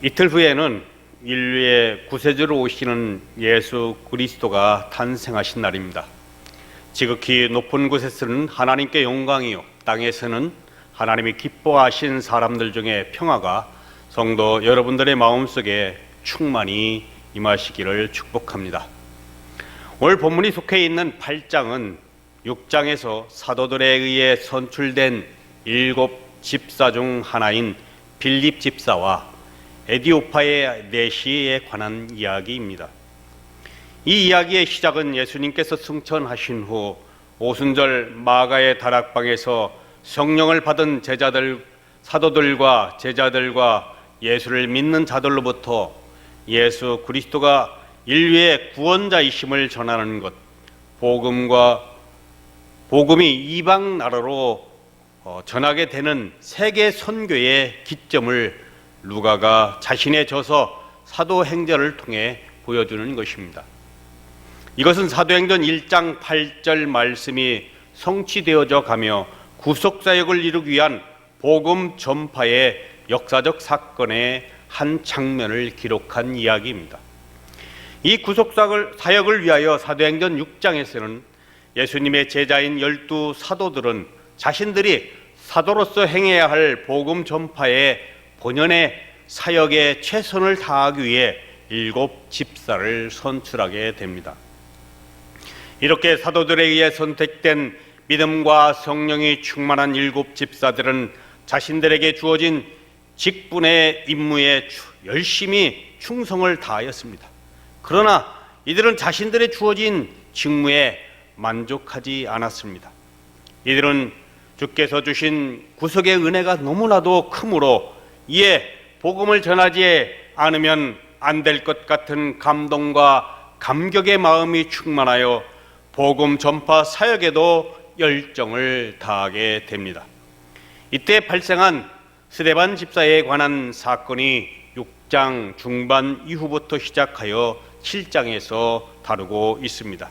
이틀 후에는 인류의 구세주로 오시는 예수 그리스도가 탄생하신 날입니다. 지극히 높은 곳에서는 하나님께 영광이요, 땅에서는 하나님이 기뻐하신 사람들 중에 평화가 성도 여러분들의 마음속에 충만히 임하시기를 축복합니다. 오늘 본문이 속해 있는 8장은 6장에서 사도들에 의해 선출된 7 집사 중 하나인 빌립 집사와 에디오파의 내시에 관한 이야기입니다. 이 이야기의 시작은 예수님께서 승천하신 후 오순절 마가의 다락방에서 성령을 받은 사도들과 제자들과 예수를 믿는 자들로부터 예수 그리스도가 인류의 구원자이심을 전하는 것, 복음이 이방 나라로 전하게 되는 세계 선교의 기점을 루가가 자신의 저서 사도행전을 통해 보여주는 것입니다. 이것은 사도행전 1장 8절 말씀이 성취되어져 가며 구속사역을 이루기 위한 복음 전파의 역사적 사건의 한 장면을 기록한 이야기입니다. 이 구속사역을 위하여 사도행전 6장에서는 예수님의 제자인 12 사도들은 자신들이 사도로서 행해야 할 복음 전파의 본연의 사역에 최선을 다하기 위해 7 집사를 선출하게 됩니다. 이렇게 사도들에 의해 선택된 믿음과 성령이 충만한 7 집사들은 자신들에게 주어진 직분의 임무에 열심히 충성을 다하였습니다. 그러나 이들은 자신들의 주어진 직무에 만족하지 않았습니다. 이들은 주께서 주신 구속의 은혜가 너무나도 크므로 이에 복음을 전하지 않으면 안 될 것 같은 감동과 감격의 마음이 충만하여 복음 전파 사역에도 열정을 다하게 됩니다. 이때 발생한 스데반 집사에 관한 사건이 6장 중반 이후부터 시작하여 7장에서 다루고 있습니다.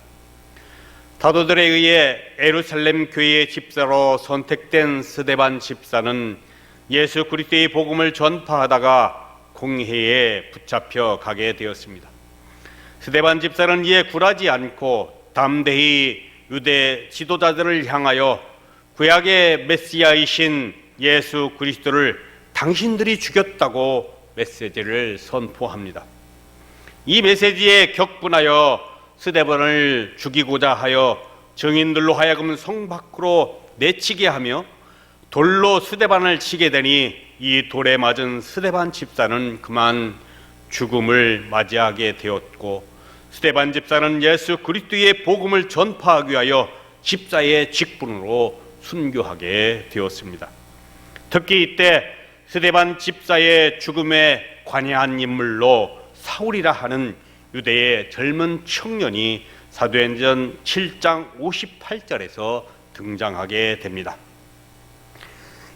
사도들에 의해 예루살렘 교회의 집사로 선택된 스데반 집사는 예수 그리스도의 복음을 전파하다가 공회에 붙잡혀 가게 되었습니다. 스데반 집사는 이에 굴하지 않고 담대히 유대 지도자들을 향하여 구약의 메시아이신 예수 그리스도를 당신들이 죽였다고 메시지를 선포합니다. 이 메시지에 격분하여 스데반을 죽이고자 하여 증인들로 하여금 성 밖으로 내치게 하며 돌로 스데반을 치게 되니 이 돌에 맞은 스데반 집사는 그만 죽음을 맞이하게 되었고, 스데반 집사는 예수 그리스도의 복음을 전파하기 위하여 집사의 직분으로 순교하게 되었습니다. 특히 이때 스데반 집사의 죽음에 관여한 인물로 사울이라 하는 유대의 젊은 청년이 사도행전 7장 58절에서 등장하게 됩니다.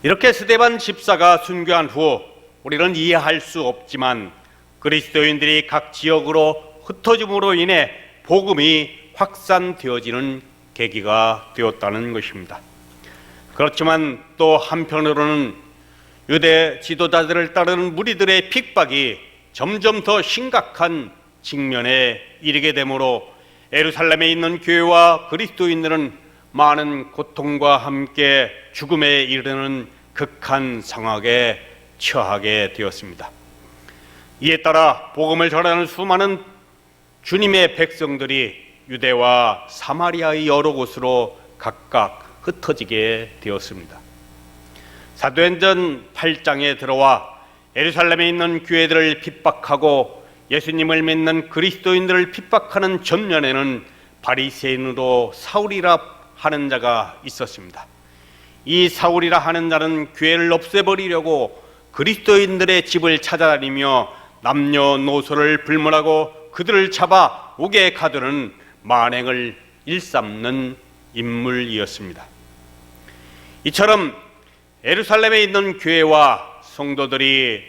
이렇게 스데반 집사가 순교한 후 우리는 이해할 수 없지만 그리스도인들이 각 지역으로 흩어짐으로 인해 복음이 확산되어지는 계기가 되었다는 것입니다. 그렇지만 또 한편으로는 유대 지도자들을 따르는 무리들의 핍박이 점점 더 심각한 직면에 이르게 되므로 예루살렘에 있는 교회와 그리스도인들은 많은 고통과 함께 죽음에 이르는 극한 상황에 처하게 되었습니다. 이에 따라 복음을 전하는 수많은 주님의 백성들이 유대와 사마리아의 여러 곳으로 각각 흩어지게 되었습니다. 사도행전 8장에 들어와 예루살렘에 있는 교회들을 핍박하고 예수님을 믿는 그리스도인들을 핍박하는 전면에는 바리새인으로 사울이라 하는 자가 있었습니다. 이 사울이라 하는 자는 교회를 없애버리려고 그리스도인들의 집을 찾아다니며 남녀노소를 불문하고 그들을 잡아 옥에 가두는 만행을 일삼는 인물이었습니다. 이처럼 예루살렘에 있는 교회와 성도들이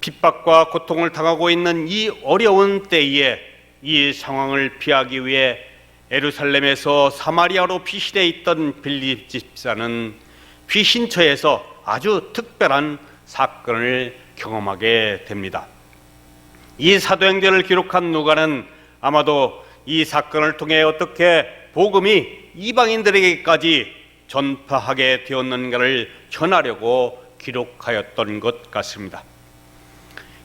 핍박과 고통을 당하고 있는 이 어려운 때에 이 상황을 피하기 위해 예루살렘에서 사마리아로 피신해 있던 빌립 집사는 피신처에서 아주 특별한 사건을 경험하게 됩니다. 이 사도행전을 기록한 누가는 아마도 이 사건을 통해 어떻게 복음이 이방인들에게까지 전파하게 되었는가를 전하려고 기록하였던 것 같습니다.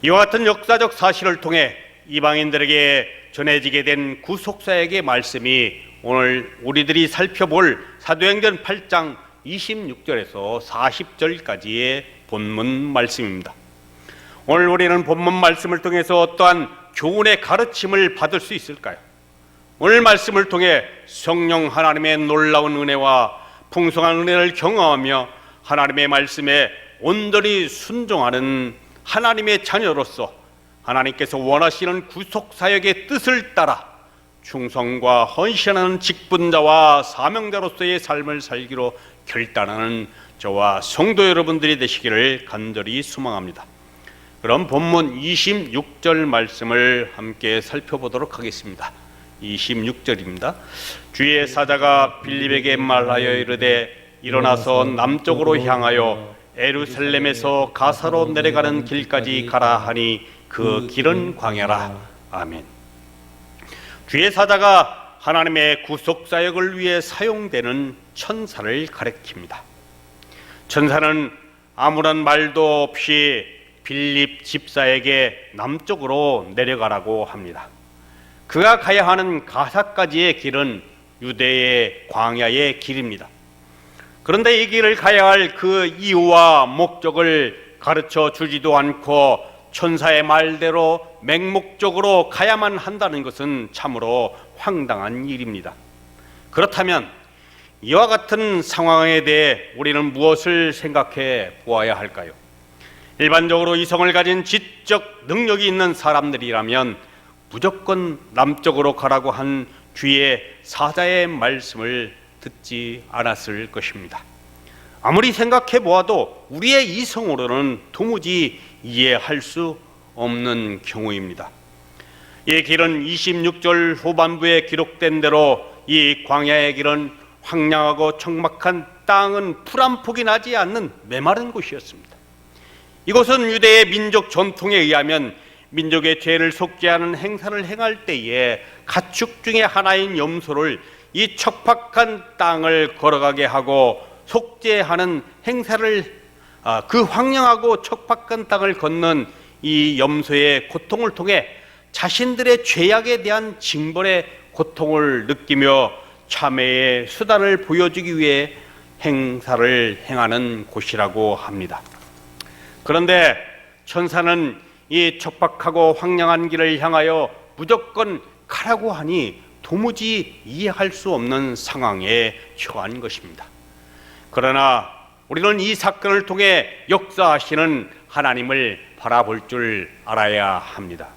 이와 같은 역사적 사실을 통해 이방인들에게 전해지게 된 구속사역의 말씀이 오늘 우리들이 살펴볼 사도행전 8장 26절에서 40절까지의 본문 말씀입니다. 오늘 우리는 본문 말씀을 통해서 어떠한 교훈의 가르침을 받을 수 있을까요? 오늘 말씀을 통해 성령 하나님의 놀라운 은혜와 풍성한 은혜를 경험하며 하나님의 말씀에 온전히 순종하는 하나님의 자녀로서 하나님께서 원하시는 구속사역의 뜻을 따라 충성과 헌신하는 직분자와 사명자로서의 삶을 살기로 결단하는 저와 성도 여러분들이 되시기를 간절히 소망합니다. 그럼 본문 26절 말씀을 함께 살펴보도록 하겠습니다. 26절입니다. 주의 사자가 빌립에게 말하여 이르되 일어나서 남쪽으로 향하여 에루살렘에서 가사로 내려가는 길까지 가라 하니 그 길은 광야라. 아멘. 주의 사자가 하나님의 구속사역을 위해 사용되는 천사를 가리킵니다. 천사는 아무런 말도 없이 빌립 집사에게 남쪽으로 내려가라고 합니다. 그가 가야 하는 가사까지의 길은 유대의 광야의 길입니다. 그런데 이 길을 가야 할 그 이유와 목적을 가르쳐 주지도 않고 천사의 말대로 맹목적으로 가야만 한다는 것은 참으로 황당한 일입니다. 그렇다면 이와 같은 상황에 대해 우리는 무엇을 생각해 보아야 할까요? 일반적으로 이성을 가진 지적 능력이 있는 사람들이라면 무조건 남쪽으로 가라고 한 주의 사자의 말씀을 듣지 않았을 것입니다. 아무리 생각해 보아도 우리의 이성으로는 도무지 이해할 수 없는 경우입니다. 이 길은 26절 후반부에 기록된 대로 이 광야의 길은 황량하고 척박한 땅은 풀 한 폭이 나지 않는 메마른 곳이었습니다. 이곳은 유대의 민족 전통에 의하면 민족의 죄를 속죄하는 행사를 행할 때에 가축 중에 하나인 염소를 이 척박한 땅을 걸어가게 하고 속죄하는 행사를 그 황량하고 척박한 땅을 걷는 이 염소의 고통을 통해 자신들의 죄악에 대한 징벌의 고통을 느끼며 참회의 수단을 보여주기 위해 행사를 행하는 곳이라고 합니다. 그런데 천사는 이 척박하고 황량한 길을 향하여 무조건 가라고 하니 도무지 이해할 수 없는 상황에 처한 것입니다. 그러나 우리는 이 사건을 통해 역사하시는 하나님을 바라볼 줄 알아야 합니다.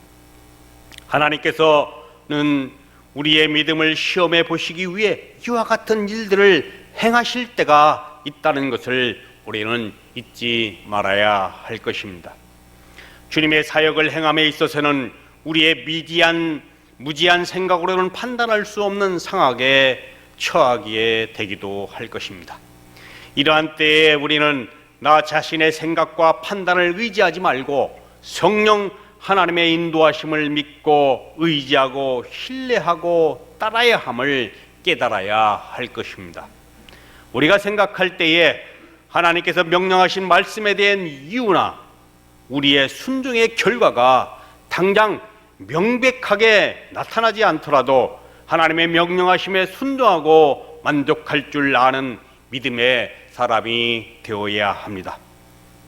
하나님께서는 우리의 믿음을 시험해 보시기 위해 이와 같은 일들을 행하실 때가 있다는 것을 우리는 잊지 말아야 할 것입니다. 주님의 사역을 행함에 있어서는 우리의 무지한 생각으로는 판단할 수 없는 상황에 처하게 되기도 할 것입니다. 이러한 때에 우리는 나 자신의 생각과 판단을 의지하지 말고 성령 하나님의 인도하심을 믿고 의지하고 신뢰하고 따라야 함을 깨달아야 할 것입니다. 우리가 생각할 때에 하나님께서 명령하신 말씀에 대한 이유나 우리의 순종의 결과가 당장 명백하게 나타나지 않더라도 하나님의 명령하심에 순종하고 만족할 줄 아는 믿음의 사람이 되어야 합니다.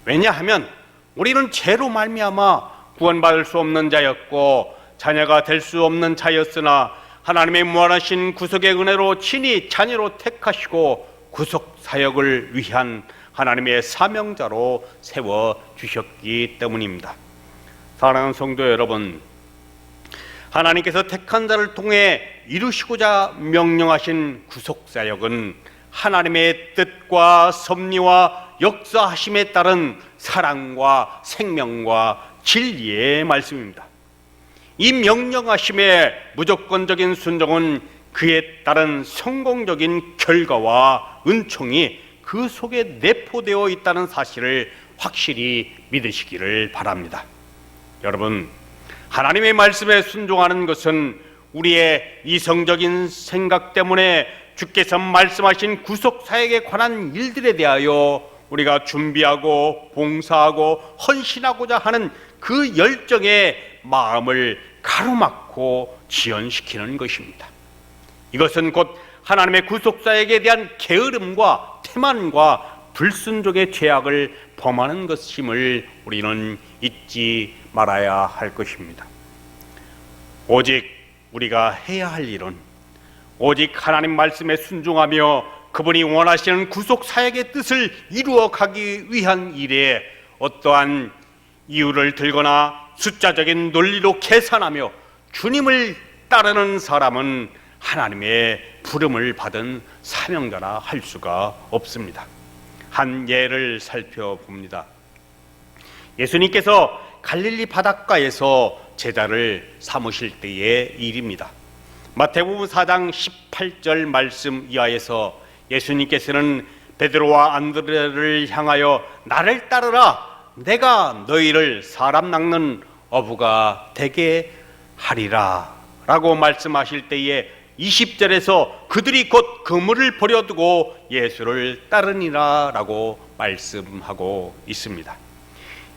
왜냐하면 우리는 죄로 말미암아 구원받을 수 없는 자였고 자녀가 될 수 없는 자였으나 하나님의 무한하신 구속의 은혜로 친히 자녀로 택하시고 구속 사역을 위한 하나님의 사명자로 세워주셨기 때문입니다. 사랑하는 성도 여러분, 하나님께서 택한 자를 통해 이루시고자 명령하신 구속 사역은 하나님의 뜻과 섭리와 역사하심에 따른 사랑과 생명과 진리의 말씀입니다. 이 명령하심의 무조건적인 순종은 그에 따른 성공적인 결과와 은총이 그 속에 내포되어 있다는 사실을 확실히 믿으시기를 바랍니다. 여러분, 하나님의 말씀에 순종하는 것은 우리의 이성적인 생각 때문에 주께서 말씀하신 구속사역에 관한 일들에 대하여 우리가 준비하고 봉사하고 헌신하고자 하는 그 열정의 마음을 가로막고 지연시키는 것입니다. 이것은 곧 하나님의 구속사역에 대한 게으름과 태만과 불순종의 죄악을 범하는 것임을 우리는 잊지 말아야 할 것입니다. 오직 우리가 해야 할 일은 오직 하나님 말씀에 순종하며 그분이 원하시는 구속사역의 뜻을 이루어가기 위한 일에 어떠한 이유를 들거나 숫자적인 논리로 계산하며 주님을 따르는 사람은 하나님의 부름을 받은 사명자라 할 수가 없습니다. 한 예를 살펴봅니다. 예수님께서 갈릴리 바닷가에서 제자를 삼으실 때의 일입니다. 마태복음 4장 18절 말씀 이하에서 예수님께서는 베드로와 안드레를 향하여 나를 따르라, 내가 너희를 사람 낚는 어부가 되게 하리라 라고 말씀하실 때에 20절에서 그들이 곧 그물을 버려두고 예수를 따르니라 라고 말씀하고 있습니다.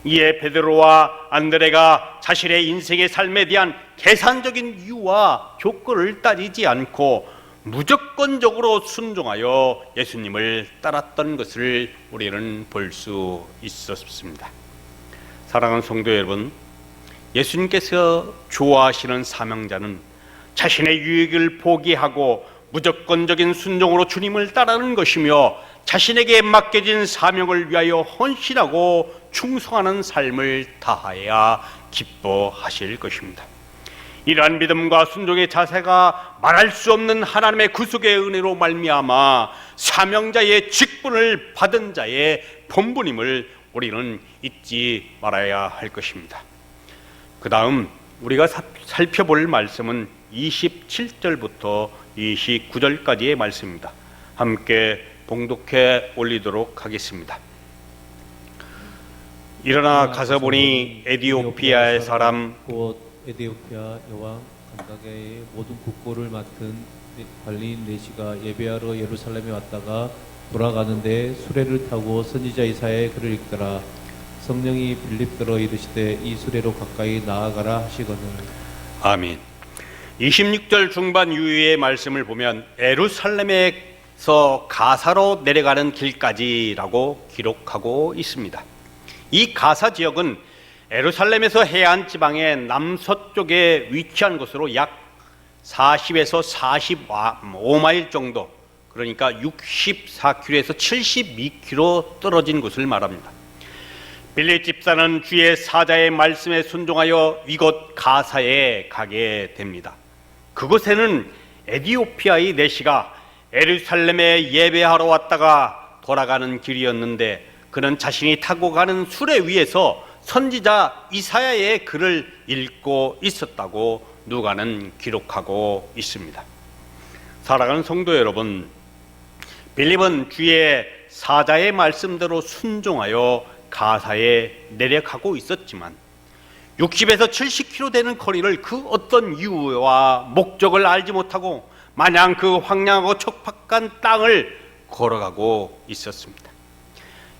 이에 베드로와 안드레가 자신의 인생의 삶에 대한 계산적인 이유와 조건을 따지지 않고 무조건적으로 순종하여 예수님을 따랐던 것을 우리는 볼 수 있었습니다. 사랑하는 성도 여러분, 예수님께서 좋아하시는 사명자는 자신의 유익을 포기하고 무조건적인 순종으로 주님을 따르는 것이며 자신에게 맡겨진 사명을 위하여 헌신하고 충성하는 삶을 다하여야 기뻐하실 것입니다. 이러한 믿음과 순종의 자세가 말할 수 없는 하나님의 구속의 은혜로 말미암아 사명자의 직분을 받은 자의 본분임을 우리는 잊지 말아야 할 것입니다. 그 다음 우리가 살펴볼 말씀은 27절부터 29절까지의 말씀입니다. 함께 봉독해 올리도록 하겠습니다. 일어나 가서 보니 에디오피아의 사람 곧 에디오피아 여왕 간다게의 모든 국고를 맡은 관리인 네시가 예배하러 예루살렘에 왔다가 돌아가는데 수레를 타고 선지자 이사야의 글을 읽더라. 성령이 빌립더러 이르시되 이 수레로 가까이 나아가라 하시거늘. 아멘. 26절 중반 이후의 말씀을 보면 예루살렘에서 가사로 내려가는 길까지라고 기록하고 있습니다. 이 가사 지역은 예루살렘에서 해안 지방의 남서쪽에 위치한 곳으로 약 40에서 45마일 정도, 그러니까 64km에서 72km 떨어진 곳을 말합니다. 빌립 집사는 주의 사자의 말씀에 순종하여 이곳 가사에 가게 됩니다. 그곳에는 에디오피아의 네시가 예루살렘에 예배하러 왔다가 돌아가는 길이었는데 그는 자신이 타고 가는 수레 위에서 선지자 이사야의 글을 읽고 있었다고 누가는 기록하고 있습니다. 사랑하는 성도 여러분, 빌립은 주의 사자의 말씀대로 순종하여 가사에 내려가고 있었지만 60에서 70km 되는 거리를 그 어떤 이유와 목적을 알지 못하고 마냥 그 황량하고 척박한 땅을 걸어가고 있었습니다.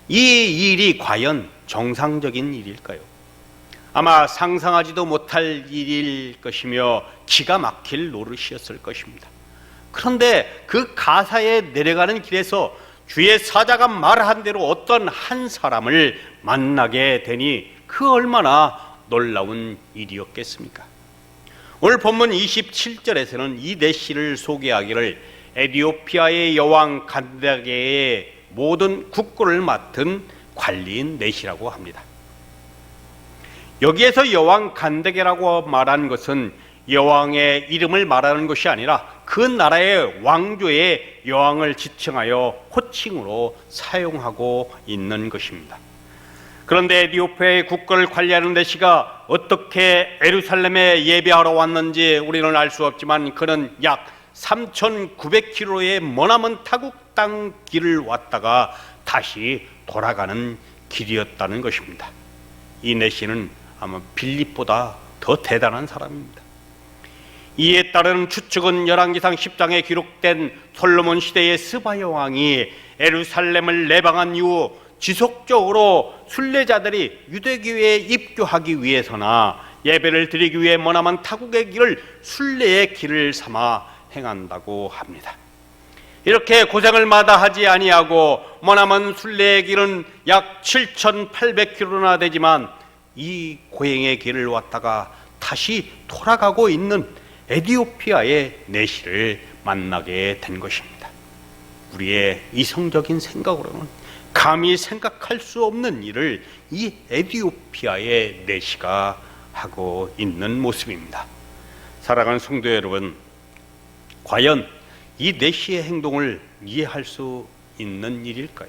이 일이 과연 정상적인 일일까요? 아마 상상하지도 못할 일일 것이며 기가 막힐 노릇이었을 것입니다. 그런데 그 가사에 내려가는 길에서 주의 사자가 말한 대로 어떤 한 사람을 만나게 되니 그 얼마나 놀라운 일이었겠습니까? 오늘 본문 27절에서는 이 네시를 소개하기를 에디오피아의 여왕 간다게의 모든 국고를 맡은 관리인 네시라고 합니다. 여기에서 여왕 간다게라고 말한 것은 여왕의 이름을 말하는 것이 아니라 그 나라의 왕조의 여왕을 지칭하여 호칭으로 사용하고 있는 것입니다. 그런데 에디오피아의 국거를 관리하는 네시가 어떻게 예루살렘에 예배하러 왔는지 우리는 알 수 없지만 그는 약 3,900km의 머나먼 타국 땅 길을 왔다가 다시 돌아가는 길이었다는 것입니다. 이 내시는 아마 빌립보다 더 대단한 사람입니다. 이에 따른 추측은 열왕기상 10장에 기록된 솔로몬 시대의 스바야 왕이 예루살렘을 내방한 이후 지속적으로 순례자들이 유대교에 입교하기 위해서나 예배를 드리기 위해 머나먼 타국의 길을 순례의 길을 삼아 행한다고 합니다. 이렇게 고생을 마다하지 아니하고 머나먼 순례의 길은 약 7,800km나 되지만 이 고행의 길을 왔다가 다시 돌아가고 있는 에디오피아의 내시를 만나게 된 것입니다. 우리의 이성적인 생각으로는 감히 생각할 수 없는 일을 이 에디오피아의 내시가 하고 있는 모습입니다. 사랑하는 성도 여러분, 과연 이 내시의 행동을 이해할 수 있는 일일까요?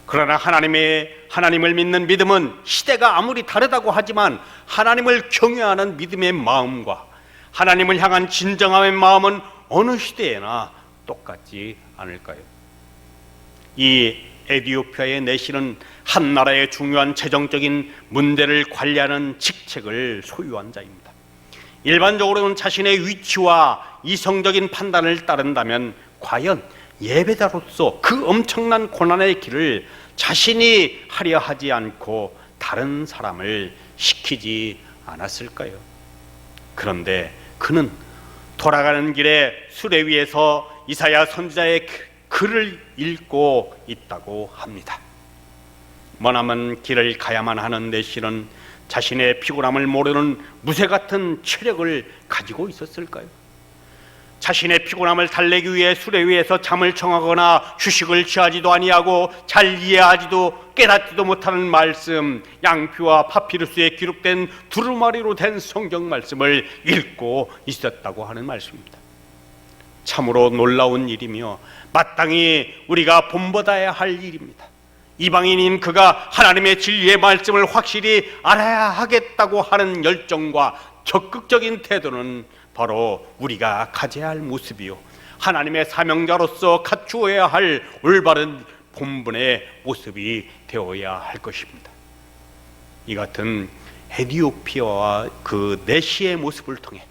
그러나 하나님을 믿는 믿음은 시대가 아무리 다르다고 하지만 하나님을 경외하는 믿음의 마음과 하나님을 향한 진정함의 마음은 어느 시대에나 똑같지 않을까요? 이 에디오피아의 내시는 한 나라의 중요한 재정적인 문제를 관리하는 직책을 소유한 자입니다. 일반적으로는 자신의 위치와 이성적인 판단을 따른다면 과연 예배자로서 그 엄청난 고난의 길을 자신이 하려 하지 않고 다른 사람을 시키지 않았을까요? 그런데 그는 돌아가는 길에 수레 위에서 이사야 선지자의 글을 읽고 있다고 합니다. 머나먼 길을 가야만 하는 내시는 자신의 피곤함을 모르는 무쇠 같은 체력을 가지고 있었을까요? 자신의 피곤함을 달래기 위해 수레 위에서 잠을 청하거나 휴식을 취하지도 아니하고 잘 이해하지도 깨닫지도 못하는 말씀, 양피와 파피루스에 기록된 두루마리로 된 성경 말씀을 읽고 있었다고 하는 말씀입니다. 참으로 놀라운 일이며 마땅히 우리가 본받아야 할 일입니다. 이방인인 그가 하나님의 진리의 말씀을 확실히 알아야 하겠다고 하는 열정과 적극적인 태도는 바로 우리가 가져야 할 모습이요, 하나님의 사명자로서 갖추어야 할 올바른 본분의 모습이 되어야 할 것입니다. 이 같은 에디오피아와 그 내시의 모습을 통해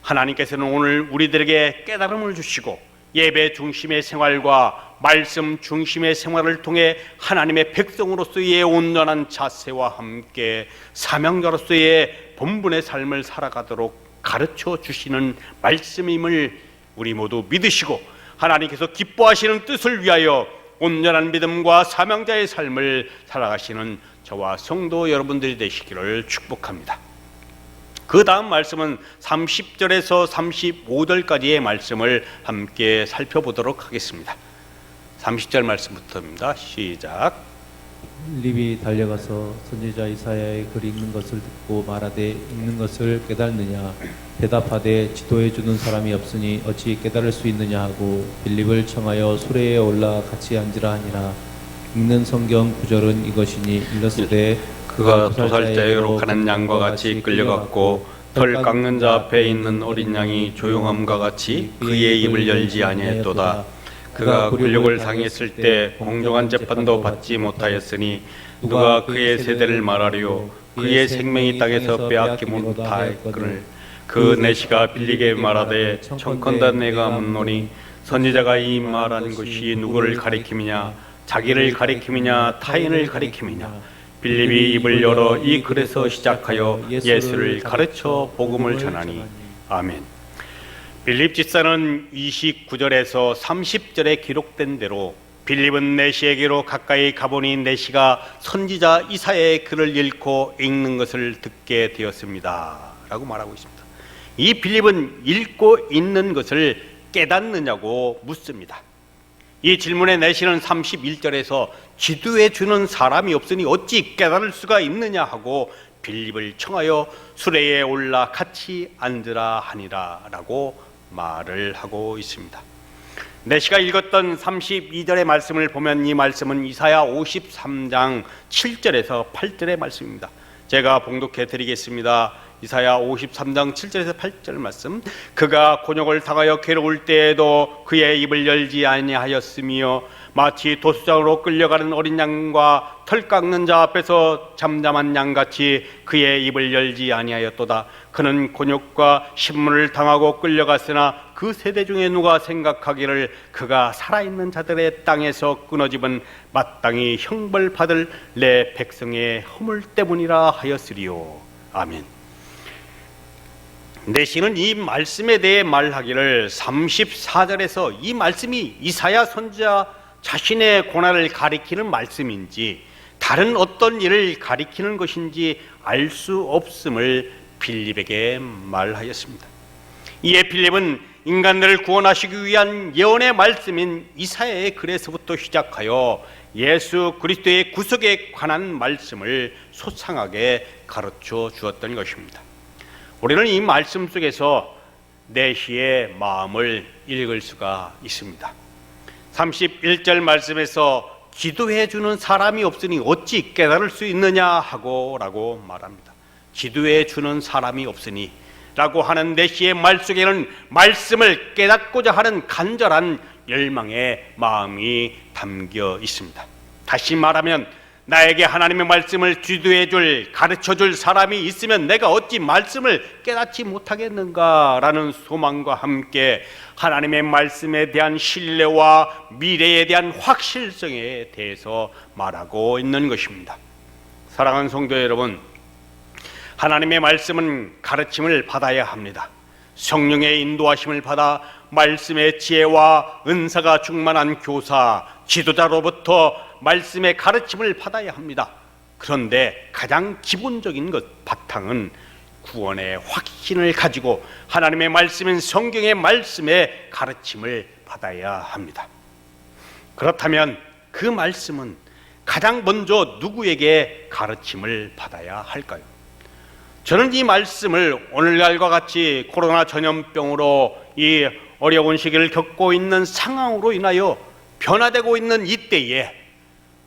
하나님께서는 오늘 우리들에게 깨달음을 주시고 예배 중심의 생활과 말씀 중심의 생활을 통해 하나님의 백성으로서의 온전한 자세와 함께 사명자로서의 본분의 삶을 살아가도록 가르쳐 주시는 말씀임을 우리 모두 믿으시고 하나님께서 기뻐하시는 뜻을 위하여 온전한 믿음과 사명자의 삶을 살아가시는 저와 성도 여러분들이 되시기를 축복합니다. 그 다음 말씀은 30절에서 35절까지의 말씀을 함께 살펴보도록 하겠습니다. 30절 말씀부터입니다. 시작. 빌립이 달려가서 선지자 이사야의 글 읽는 것을 듣고 말하되 읽는 것을 깨닫느냐 대답하되 지도해 주는 사람이 없으니 어찌 깨달을 수 있느냐 하고 빌립을 청하여 수레에 올라 같이 앉으라 하니라. 읽는 성경 구절은 이것이니 일렀으되 그가 도살자에게로 가는 양과 같이 끌려갔고 털 깎는 자 앞에 있는 어린 양이 조용함과 같이 그의 입을 열지 아니했도다. 그가 굴욕을 당했을 때 공정한 재판도 받지 못하였으니 누가 그의 세대를 말하리요. 그의 생명이 땅에서 빼앗김 못하였거늘. 그 내시가 빌리게 말하되 청컨대 내가 묻노니 선지자가 이 말하는 것이 누구를 가리킴이냐, 자기를 가리킴이냐, 타인을 가리킴이냐. 빌립이 입을 열어 이 글에서 시작하여 예수를 가르쳐 복음을 전하니. 아멘. 빌립 집사는 29절에서 30절에 기록된 대로 빌립은 내시에게로 가까이 가보니 내시가 선지자 이사야의 글을 읽는 것을 듣게 되었습니다 라고 말하고 있습니다. 이 빌립은 읽고 있는 것을 깨닫느냐고 묻습니다. 이 질문에 내시는 31절에서 지도해 주는 사람이 없으니 어찌 깨달을 수가 있느냐 하고 빌립을 청하여 수레에 올라 같이 앉으라 하니라 라고 말을 하고 있습니다. 내시가 읽었던 32절의 말씀을 보면 이 말씀은 이사야 53장 7절에서 8절의 말씀입니다. 제가 봉독해 드리겠습니다. 이사야 53장 7절에서 8절 말씀. 그가 곤욕을 당하여 괴로울 때에도 그의 입을 열지 아니하였으며 마치 도수장으로 끌려가는 어린 양과 털 깎는 자 앞에서 잠잠한 양같이 그의 입을 열지 아니하였도다. 그는 곤욕과 신문을 당하고 끌려갔으나 그 세대 중에 누가 생각하기를 그가 살아있는 자들의 땅에서 끊어집은 마땅히 형벌받을 내 백성의 허물 때문이라 하였으리요. 아멘. 내시는 이 말씀에 대해 말하기를 34절에서 이 말씀이 이사야 선지자 자신의 고난을 가리키는 말씀인지 다른 어떤 일을 가리키는 것인지 알 수 없음을 빌립에게 말하였습니다. 이에 빌립은 인간들을 구원하시기 위한 예언의 말씀인 이사야의 글에서부터 시작하여 예수 그리스도의 구속에 관한 말씀을 소상하게 가르쳐 주었던 것입니다. 우리는 이 말씀 속에서 내시의 마음을 읽을 수가 있습니다. 31절 말씀에서 기도해 주는 사람이 없으니 어찌 깨달을 수 있느냐 하고 라고 말합니다. 기도해 주는 사람이 없으니 라고 하는 내시의 말 속에는 말씀을 깨닫고자 하는 간절한 열망의 마음이 담겨 있습니다. 다시 말하면 나에게 하나님의 말씀을 지도해 줄, 가르쳐 줄 사람이 있으면 내가 어찌 말씀을 깨닫지 못하겠는가라는 소망과 함께 하나님의 말씀에 대한 신뢰와 미래에 대한 확실성에 대해서 말하고 있는 것입니다. 사랑하는 성도 여러분, 하나님의 말씀은 가르침을 받아야 합니다. 성령의 인도하심을 받아 말씀의 지혜와 은사가 충만한 교사, 지도자로부터 말씀의 가르침을 받아야 합니다. 그런데 가장 기본적인 것, 바탕은 구원의 확신을 가지고 하나님의 말씀인 성경의 말씀의 가르침을 받아야 합니다. 그렇다면 그 말씀은 가장 먼저 누구에게 가르침을 받아야 할까요? 저는 이 말씀을 오늘날과 같이 코로나 전염병으로 이 어려운 시기를 겪고 있는 상황으로 인하여 변화되고 있는 이때에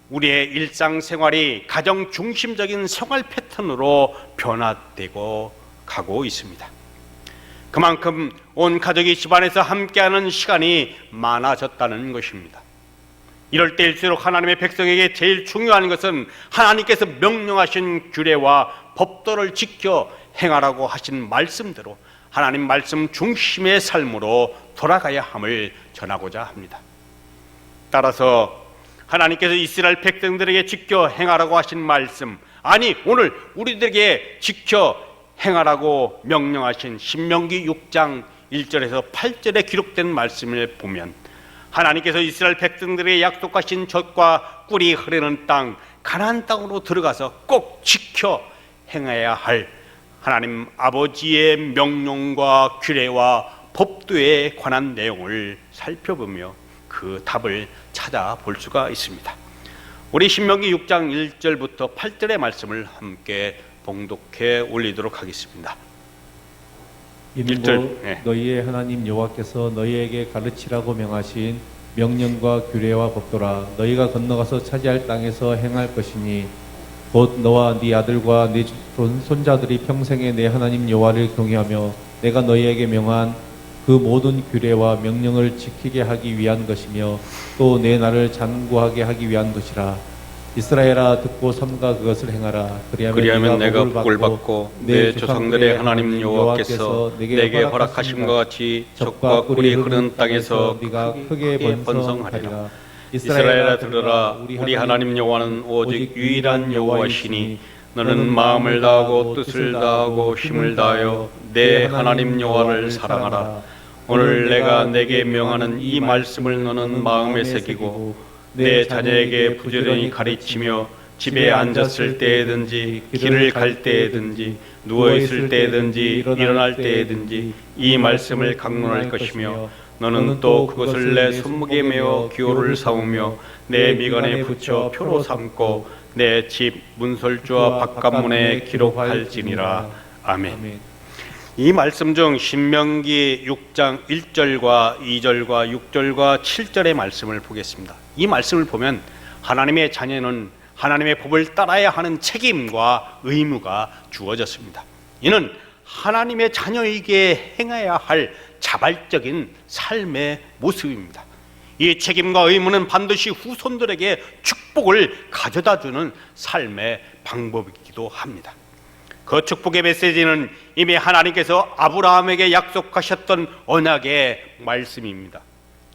우리의 일상생활이 가정 중심적인 생활 패턴으로 변화되고 가고 있습니다. 그만큼 온 가족이 집안에서 함께하는 시간이 많아졌다는 것입니다. 이럴 때일수록 하나님의 백성에게 제일 중요한 것은 하나님께서 명령하신 규례와 법도를 지켜 행하라고 하신 말씀대로 하나님 말씀 중심의 삶으로 돌아가야 함을 전하고자 합니다. 따라서 하나님께서 이스라엘 백성들에게 지켜 행하라고 하신 말씀, 아니 오늘 우리들에게 지켜 행하라고 명령하신 신명기 6장 1절에서 8절에 기록된 말씀을 보면 하나님께서 이스라엘 백성들에게 약속하신 젖과 꿀이 흐르는 땅 가나안 땅으로 들어가서 꼭 지켜 행해야 할 하나님 아버지의 명령과 규례와 법도에 관한 내용을 살펴보며 그 답을 찾아볼 수가 있습니다. 우리 신명기 6장 1절부터 8절의 말씀을 함께 봉독해 올리도록 하겠습니다. 이는 곧 너희의 하나님 여호와께서 너희에게 가르치라고 명하신 명령과 규례와 법도라. 너희가 건너가서 차지할 땅에서 행할 것이니 곧 너와 네 아들과 네 손자들이 평생에 내 하나님 여호와를 경외하며 내가 너희에게 명한 그 모든 규례와 명령을 지키게 하기 위한 것이며 또 내 나를 장구하게 하기 위한 것이라. 이스라엘아 듣고 삼가 그것을 행하라. 그리하면 내가 복을 받고 내 조상들의 하나님 여호와께서 내게 허락하심과 같이 젖과 꿀이 흐르는 땅에서 네가 크게 번성하리라. 이스라엘아 들으라. 우리 하나님 여호와는 오직 유일한 여호와시니 너는 마음을 다하고 뜻을 다하고 힘을 다하여 내 하나님 여호와를 사랑하라. 오늘 내가 내게 명하는 이 말씀을 너는 마음에 새기고 내 자녀에게 부지런히 가르치며 집에 앉았을 때에든지 길을 갈 때에든지 누워있을 때에든지 일어날 때에든지 이 말씀을 강론할 것이며 너는 또 그것을 내 손목에 메어 기호를 삼으며 내 미간에 붙여 표로 삼고 내 집 문설주와 바깥문에 기록할지니라. 아멘. 이 말씀 중 신명기 6장 1절과 2절과 6절과 7절의 말씀을 보겠습니다. 이 말씀을 보면 하나님의 자녀는 하나님의 법을 따라야 하는 책임과 의무가 주어졌습니다. 이는 하나님의 자녀에게 행해야 할 자발적인 삶의 모습입니다. 이 책임과 의무는 반드시 후손들에게 축복을 가져다주는 삶의 방법이기도 합니다. 그 축복의 메시지는 이미 하나님께서 아브라함에게 약속하셨던 언약의 말씀입니다.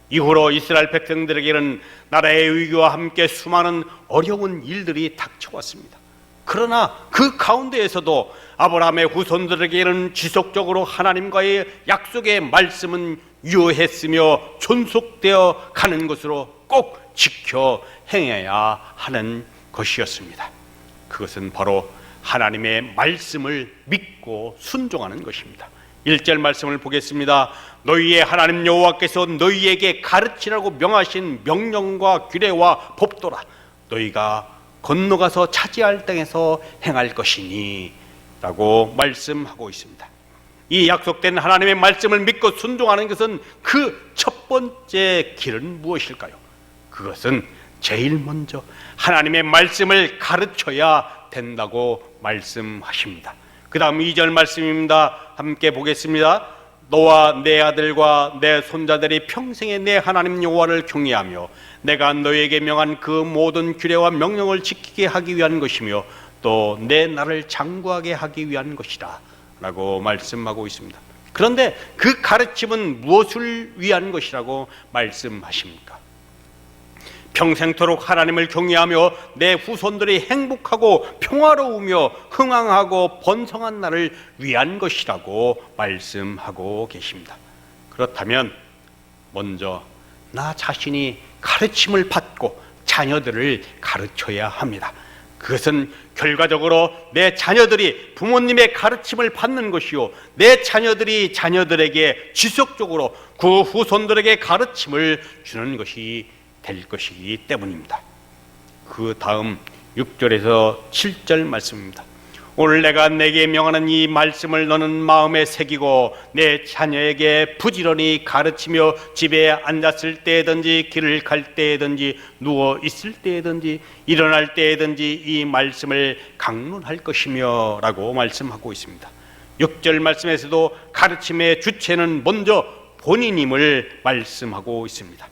이후로 이스라엘 백성들에게는 나라의 위기와 함께 수많은 어려운 일들이 닥쳐왔습니다. 그러나 그 가운데에서도 아브라함의 후손들에게는 지속적으로 하나님과의 약속의 말씀은 유효했으며 존속되어 가는 것으로 꼭 지켜 행해야 하는 것이었습니다. 그것은 바로 하나님의 말씀을 믿고 순종하는 것입니다. 1절 말씀을 보겠습니다. 너희의 하나님 여호와께서 너희에게 가르치라고 명하신 명령과 규례와 법도라. 너희가 건너가서 차지할 땅에서 행할 것이니 라고 말씀하고 있습니다. 이 약속된 하나님의 말씀을 믿고 순종하는 것은 그 첫 번째 길은 무엇일까요? 그것은 제일 먼저 하나님의 말씀을 가르쳐야 된다고 말씀하십니다. 그 다음 2절 말씀입니다. 함께 보겠습니다. 너와 내 아들과 내 손자들이 평생에 내 하나님 여호와를 경외하며 내가 너에게 명한 그 모든 규례와 명령을 지키게 하기 위한 것이며 또 내 나를 장구하게 하기 위한 것이다 라고 말씀하고 있습니다. 그런데 그 가르침은 무엇을 위한 것이라고 말씀하십니까? 평생토록 하나님을 경외하며 내 후손들이 행복하고 평화로우며 흥왕하고 번성한 날을 위한 것이라고 말씀하고 계십니다. 그렇다면 먼저 나 자신이 가르침을 받고 자녀들을 가르쳐야 합니다. 그것은 결과적으로 내 자녀들이 부모님의 가르침을 받는 것이요, 내 자녀들이 자녀들에게 지속적으로 그 후손들에게 가르침을 주는 것이 될 것이기 때문입니다. 그 다음 6절에서 7절 말씀입니다. 오늘 내가 내게 명하는 이 말씀을 너는 마음에 새기고 내 자녀에게 부지런히 가르치며 집에 앉았을 때든지 길을 갈 때든지 누워 있을 때든지 일어날 때든지 이 말씀을 강론할 것이며 라고 말씀하고 있습니다. 6절 말씀에서도 가르침의 주체는 먼저 본인임을 말씀하고 있습니다.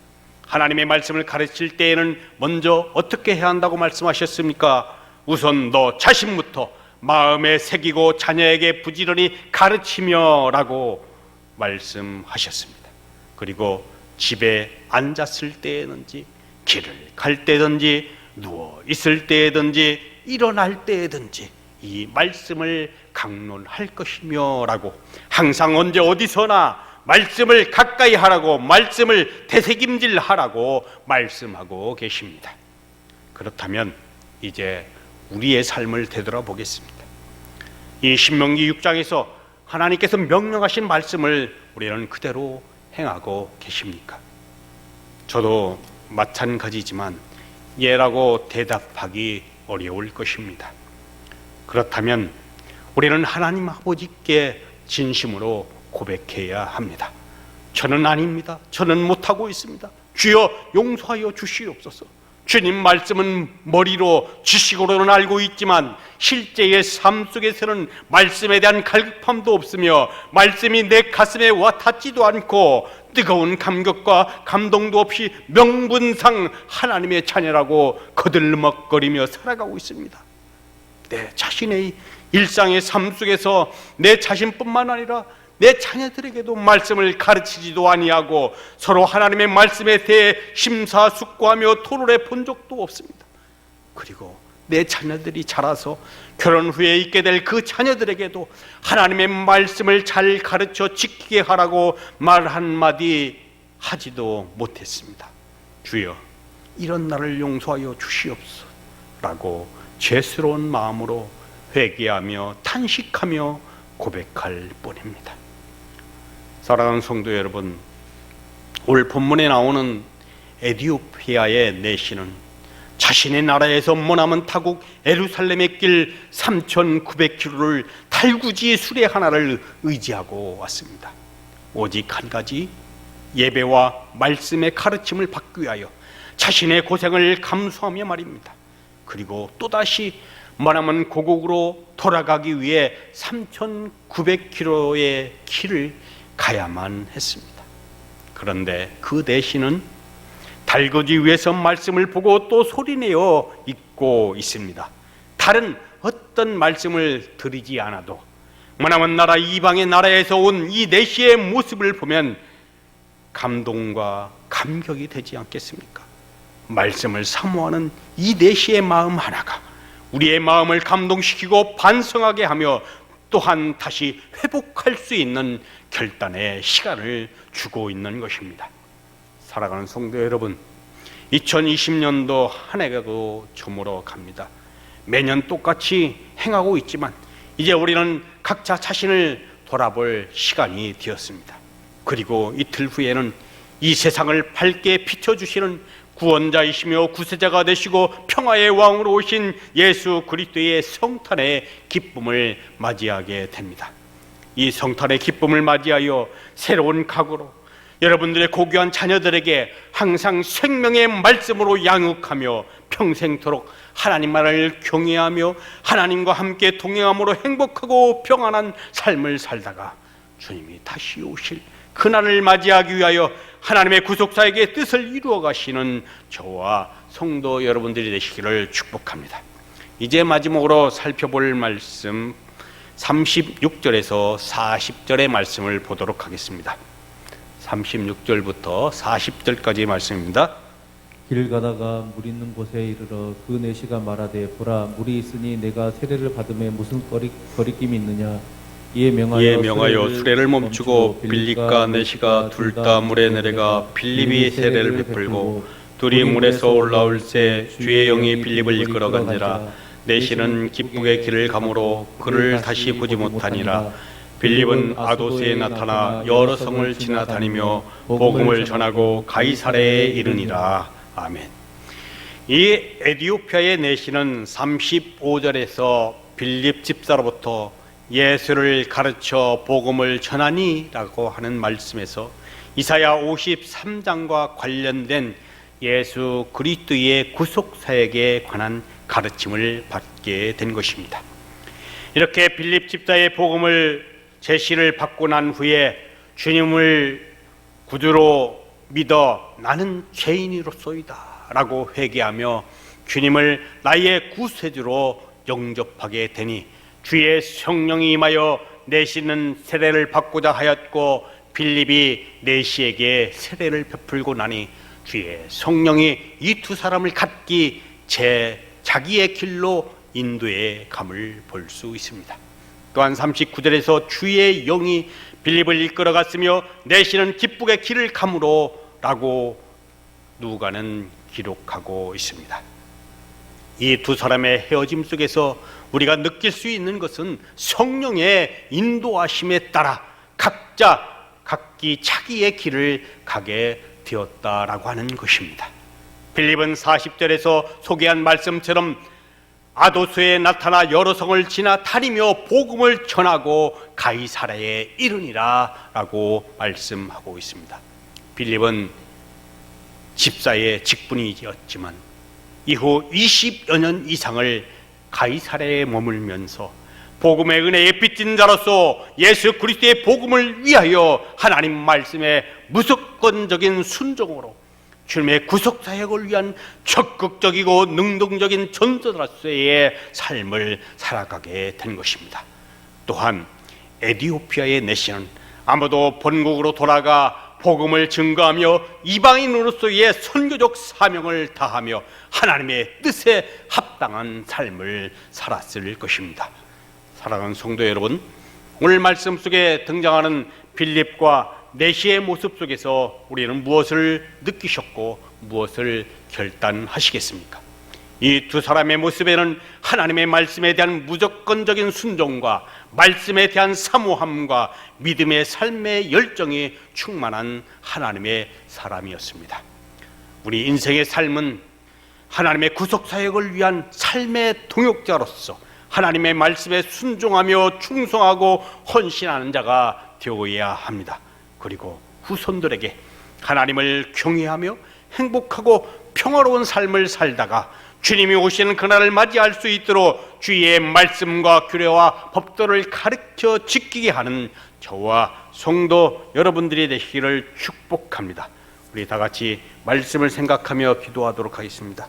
하나님의 말씀을 가르칠 때에는 먼저 어떻게 해야 한다고 말씀하셨습니까? 우선 너 자신부터 마음에 새기고 자녀에게 부지런히 가르치며 라고 말씀하셨습니다. 그리고 집에 앉았을 때든지 길을 갈 때든지 누워 있을 때든지 일어날 때든지 이 말씀을 강론할 것이며 라고 항상 언제 어디서나 말씀을 가까이 하라고, 말씀을 되새김질 하라고 말씀하고 계십니다. 그렇다면 이제 우리의 삶을 되돌아보겠습니다. 이 신명기 6장에서 하나님께서 명령하신 말씀을 우리는 그대로 행하고 계십니까? 저도 마찬가지지만 예라고 대답하기 어려울 것입니다. 그렇다면 우리는 하나님 아버지께 진심으로 고백해야 합니다. 저는 아닙니다. 저는 못하고 있습니다. 주여 용서하여 주시옵소서. 주님 말씀은 머리로 지식으로는 알고 있지만 실제의 삶 속에서는 말씀에 대한 갈급함도 없으며 말씀이 내 가슴에 와 닿지도 않고 뜨거운 감격과 감동도 없이 명분상 하나님의 자녀라고 거들먹거리며 살아가고 있습니다. 내 자신의 일상의 삶 속에서 내 자신뿐만 아니라 내 자녀들에게도 말씀을 가르치지도 아니하고 서로 하나님의 말씀에 대해 심사숙고하며 토론해 본 적도 없습니다. 그리고 내 자녀들이 자라서 결혼 후에 있게 될 그 자녀들에게도 하나님의 말씀을 잘 가르쳐 지키게 하라고 말 한마디 하지도 못했습니다. 주여 이런 나를 용서하여 주시옵소서 라고 죄스러운 마음으로 회개하며 탄식하며 고백할 뿐입니다. 사랑하는 성도 여러분, 오늘 본문에 나오는 에티오피아의 내시는 자신의 나라에서 머나먼 타국 예루살렘의 길 3,900km를 달구지 수레 하나를 의지하고 왔습니다. 오직 한 가지, 예배와 말씀의 가르침을 받기 위하여 자신의 고생을 감수하며 말입니다. 그리고 또다시 머나먼 고국으로 돌아가기 위해 3,900km의 길을 가야만 했습니다. 그런데 그 대신은 달구지 위에서 말씀을 보고 또 소리내어 읽고 있습니다. 다른 어떤 말씀을 드리지 않아도 머나먼 나라 이방의 나라에서 온 이 내시의 모습을 보면 감동과 감격이 되지 않겠습니까? 말씀을 사모하는 이 내시의 마음 하나가 우리의 마음을 감동시키고 반성하게 하며 또한 다시 회복할 수 있는 결단의 시간을 주고 있는 것입니다. 사랑하는 성도 여러분, 2020년도 한 해가도 저물어 갑니다. 매년 똑같이 행하고 있지만 이제 우리는 각자 자신을 돌아볼 시간이 되었습니다. 그리고 이틀 후에는 이 세상을 밝게 비춰주시는 구원자이시며 구세자가 되시고 평화의 왕으로 오신 예수 그리스도의 성탄의 기쁨을 맞이하게 됩니다. 이 성탄의 기쁨을 맞이하여 새로운 각오로 여러분들의 고귀한 자녀들에게 항상 생명의 말씀으로 양육하며 평생토록 하나님만을 경외하며 하나님과 함께 동행함으로 행복하고 평안한 삶을 살다가 주님이 다시 오실 그날을 맞이하기 위하여 하나님의 구속사에게 뜻을 이루어 가시는 저와 성도 여러분들이 되시기를 축복합니다. 이제 마지막으로 살펴볼 말씀 36절에서 40절의 말씀을 보도록 하겠습니다. 36절부터 40절까지의 말씀입니다. 길 가다가 물 있는 곳에 이르러 그 내시가 말하되 보라 물이 있으니 내가 세례를 받음에 무슨 거리낌이 있느냐. 이에 명하여 수레를 멈추고 빌립과 내시가 둘 다 물에 내려가 빌립이 세례를 베풀고 둘이 물에서 올라올 새 주의 영이 빌립을 이끌어간지라. 내시는 기쁘게 길을 가므로 그를 다시 보지 못하니라. 빌립은 아도스에 나타나 여러 성을 지나다니며 복음을 전하고 가이사랴에 이르니라. 아멘. 이 에티오피아의 내시는 35절에서 빌립 집사로부터 예수를 가르쳐 복음을 전하니라고 하는 말씀에서 이사야 53장과 관련된 예수 그리스도의 구속사역에 관한 가르침을 받게 된 것입니다. 이렇게 빌립 집사의 복음을 제시를 받고 난 후에 주님을 구주로 믿어 나는 죄인으로소이다 라고 회개하며 주님을 나의 구세주로 영접하게 되니 주의 성령이 임하여 내시는 세례를 받고자 하였고 빌립이 내시에게 세례를 베풀고 나니 주의 성령이 이 두 사람을 각기 자기의 길로 인도해 감을 볼 수 있습니다. 또한 39절에서 주의 영이 빌립을 이끌어갔으며 내시는 기쁘게 길을 감으로 라고 누가는 기록하고 있습니다. 이 두 사람의 헤어짐 속에서 우리가 느낄 수 있는 것은 성령의 인도하심에 따라 각기 자기의 길을 가게 되었다라고 하는 것입니다. 빌립은 40절에서 소개한 말씀처럼 아도스에 나타나 여러 성을 지나 다니며 복음을 전하고 가이사랴에 이르니라 라고 말씀하고 있습니다. 빌립은 집사의 직분이었지만 이후 20여 년 이상을 가이사랴에 머물면서 복음의 은혜에 빚진 자로서 예수 그리스도의 복음을 위하여 하나님 말씀에 무조건적인 순종으로 주님의 구속사역을 위한 적극적이고 능동적인 전도자로서의 삶을 살아가게 된 것입니다. 또한 에티오피아의 내시는 아무도 본국으로 돌아가 복음을 증거하며 이방인으로서의 선교적 사명을 다하며 하나님의 뜻에 합당한 삶을 살았을 것입니다. 사랑하는 성도 여러분, 오늘 말씀 속에 등장하는 빌립과 내시의 모습 속에서 우리는 무엇을 느끼셨고 무엇을 결단하시겠습니까? 이 두 사람의 모습에는 하나님의 말씀에 대한 무조건적인 순종과 말씀에 대한 사모함과 믿음의 삶의 열정이 충만한 하나님의 사람이었습니다. 우리 인생의 삶은 하나님의 구속사역을 위한 삶의 동역자로서 하나님의 말씀에 순종하며 충성하고 헌신하는 자가 되어야 합니다. 그리고 후손들에게 하나님을 경외하며 행복하고 평화로운 삶을 살다가 주님이 오시는 그날을 맞이할 수 있도록 주의 말씀과 규례와 법도를 가르쳐 지키게 하는 저와 성도 여러분들이 되시기를 축복합니다. 우리 다 같이 말씀을 생각하며 기도하도록 하겠습니다.